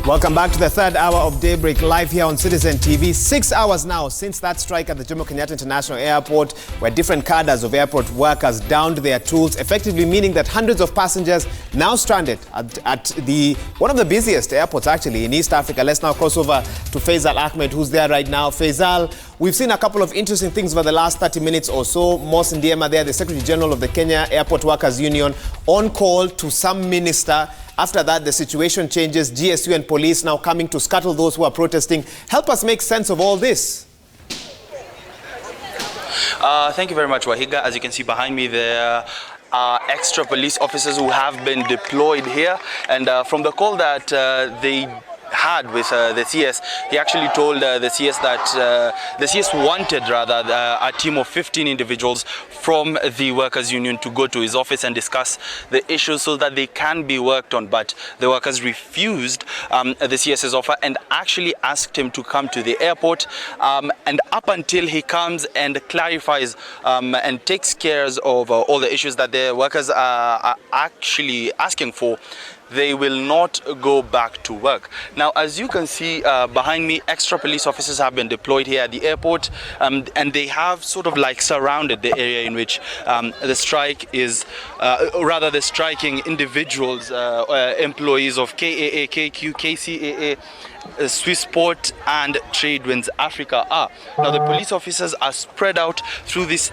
Welcome back to the third hour of Daybreak live here on Citizen TV. 6 hours now since that strike at the Jomo Kenyatta International Airport, where different cadres of airport workers downed their tools, effectively meaning that hundreds of passengers now stranded at one of the busiest airports actually in East Africa. Let's now cross over to Faisal Ahmed, who's there right now. Faisal, we've seen a couple of interesting things over the last 30 minutes or so. Mos Ndiema there, the Secretary General of the Kenya Airport Workers Union, on call to some minister. After that, the situation changes. GSU and police now coming to scuttle those who are protesting. Help us make sense of all this. Thank you very much, Wahiga. As you can see behind me, there are extra police officers who have been deployed here. And from the call that they had with the CS, he actually told the CS that the CS wanted a team of 15 individuals from the workers union to go to his office and discuss the issues so that they can be worked on, but the workers refused the CS's offer and actually asked him to come to the airport, and up until he comes and clarifies and takes care of all the issues that the workers are actually asking for, they will not go back to work. Now, as you can see behind me, extra police officers have been deployed here at the airport, and they have sort of like surrounded the area in which the strike is, rather the striking individuals, employees of KAA, KQ, KCAA, Swissport and Tradewinds Africa are. Now, the police officers are spread out through this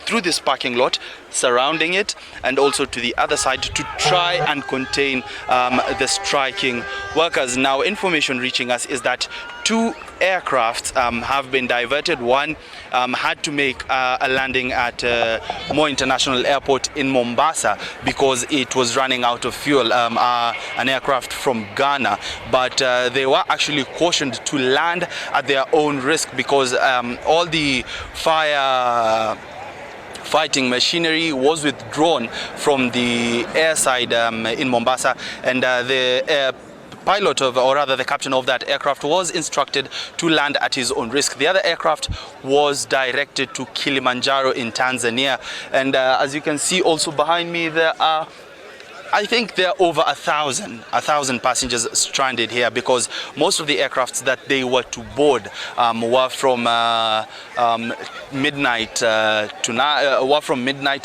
through this parking lot, surrounding it, and also to the other side to try and contain the striking workers. Now, information reaching us is that 2 aircrafts have been diverted. One had to make a landing at Moi International Airport in Mombasa because it was running out of fuel, an aircraft from Ghana. But they were actually cautioned to land at their own risk because all the fighting machinery was withdrawn from the airside in Mombasa, and the pilot or rather the captain of that aircraft was instructed to land at his own risk. The other aircraft was directed to Kilimanjaro in Tanzania, and as you can see also behind me, there are, I think there are over 1,000 passengers stranded here because most of the aircrafts that they were to board were from midnight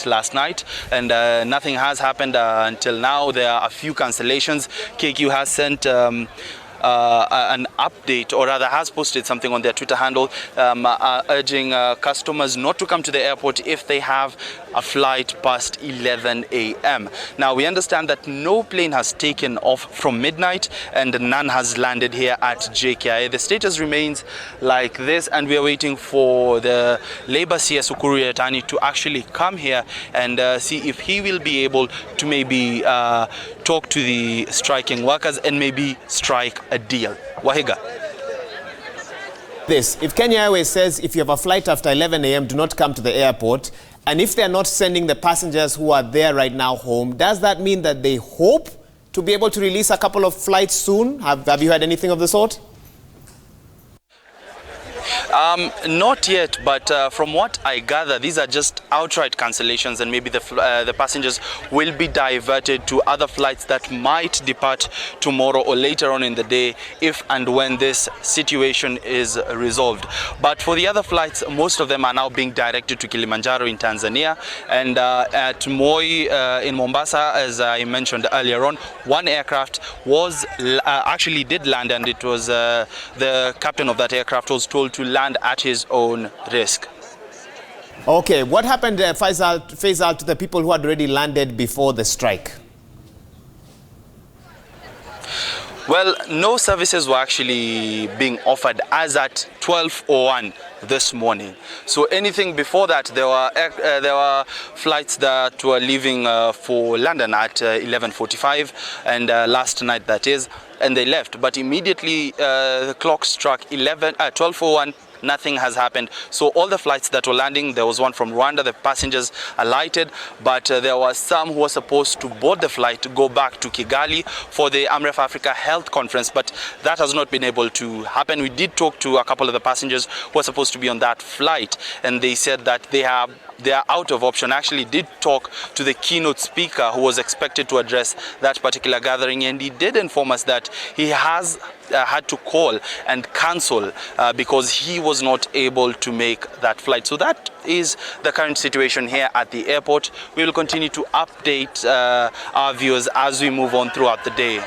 last night, and nothing has happened until now. There are a few cancellations. KQ has sent an update, or rather has posted something on their Twitter handle urging customers not to come to the airport if they have a flight past 11 a.m. Now, we understand that no plane has taken off from midnight and none has landed here at JKIA. The status remains like this, and we are waiting for the Labour CS Ukuru Yatani to actually come here and see if he will be able to maybe talk to the striking workers and maybe strike a deal. Wahiga. If Kenya Airways says if you have a flight after 11 a.m. do not come to the airport, and if they're not sending the passengers who are there right now home, does that mean that they hope to be able to release a couple of flights soon? Have you heard anything of the sort? Not yet, but from what I gather, these are just outright cancellations, and maybe the passengers will be diverted to other flights that might depart tomorrow or later on in the day if and when this situation is resolved. But for the other flights, most of them are now being directed to Kilimanjaro in Tanzania, and at Moi in Mombasa, as I mentioned earlier on, one aircraft was actually did land, and it was the captain of that aircraft was told to land at his own risk. Okay, what happened, Faisal, to the people who had already landed before the strike? Well, no services were actually being offered as at 12:01 this morning. So anything before that, there were flights that were leaving for London at 11:45, and last night that is, and they left. But immediately the clock struck 12:01. Nothing has happened. So all the flights that were landing, there was one from Rwanda, the passengers alighted, but there were some who were supposed to board the flight to go back to Kigali for the AMREF Africa Health Conference, but that has not been able to happen. We did talk to a couple of the passengers who were supposed to be on that flight, and they said that they have they are out of option. I actually did talk to the keynote speaker who was expected to address that particular gathering, and he did inform us that he has had to call and cancel because he was not able to make that flight. So that is the current situation here at the airport. We will continue to update our viewers as we move on throughout the day.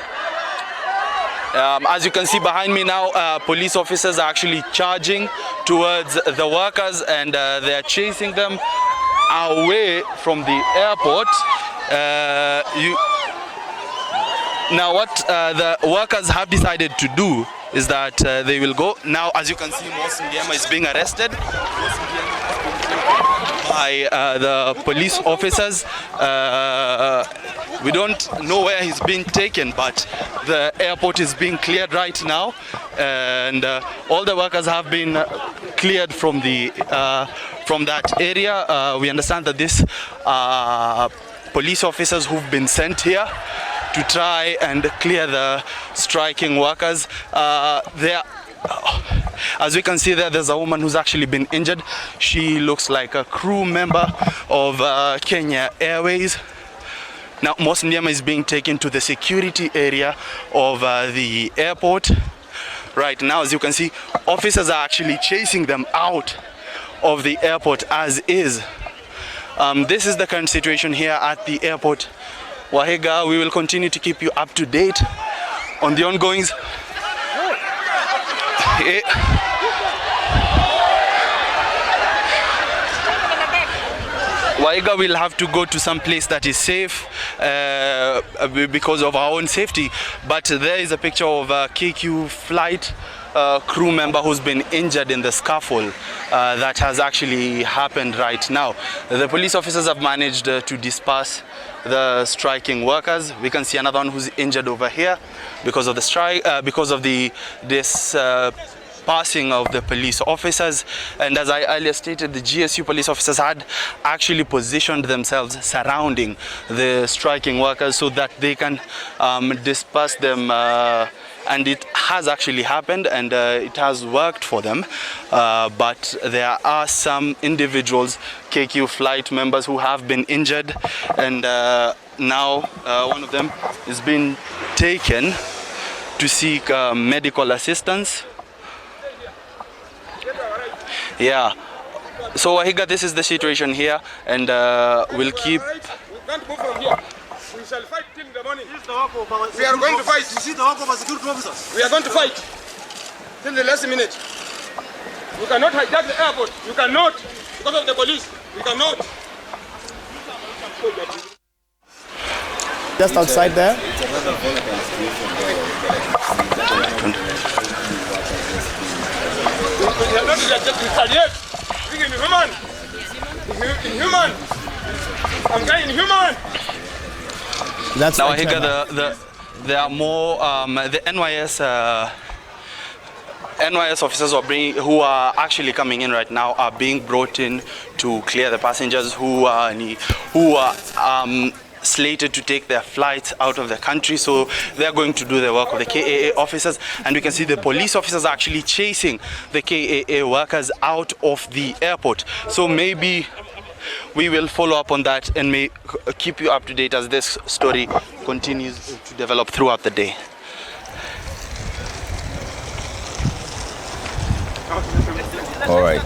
As you can see behind me now, police officers are actually charging towards the workers, and they are chasing them away from the airport. Now what the workers have decided to do is that they will go. Now, as you can see, Mosingema is being arrested by the police officers. We don't know where he's being taken, but the airport is being cleared right now, and all the workers have been cleared from the from that area. We understand that this police officers who've been sent here to try and clear the striking workers. As we can see there's a woman who's actually been injured. She looks like a crew member of Kenya Airways. Now, Mosingema is being taken to the security area of the airport. Right now, as you can see, officers are actually chasing them out of the airport as is. This is the current situation here at the airport. Wahiga, we will continue to keep you up to date on the ongoings. Wahiga will have to go to some place that is safe because of our own safety. But there is a picture of a KQ flight crew member who's been injured in the scuffle that has actually happened right now. The police officers have managed to disperse the striking workers. We can see another one who's injured over here because of the strike, because of this passing of the police officers. And as I earlier stated, the GSU police officers had actually positioned themselves surrounding the striking workers so that they can disperse them, and it has actually happened, and it has worked for them. But there are some individuals, KQ flight members, who have been injured, and now one of them is being taken to seek medical assistance. Yeah, so Wahiga, this is the situation here, and we'll keep. We can't move from here. We shall fight till the morning. We are going to fight. You see the work of a security officer. We are going to fight till the last minute. We cannot hijack the airport. You cannot, because of the police. We cannot. Just outside there. We are not just retaliate. Being inhuman. Inhuman. I'm getting inhuman. That's now, Higa, there are more the NYS officers who are actually coming in right now are being brought in to clear the passengers who are slated to take their flights out of the country. So they're going to do the work of the KAA officers, and we can see the police officers are actually chasing the KAA workers out of the airport. So maybe we will follow up on that and may keep you up to date as this story continues to develop throughout the day. All right.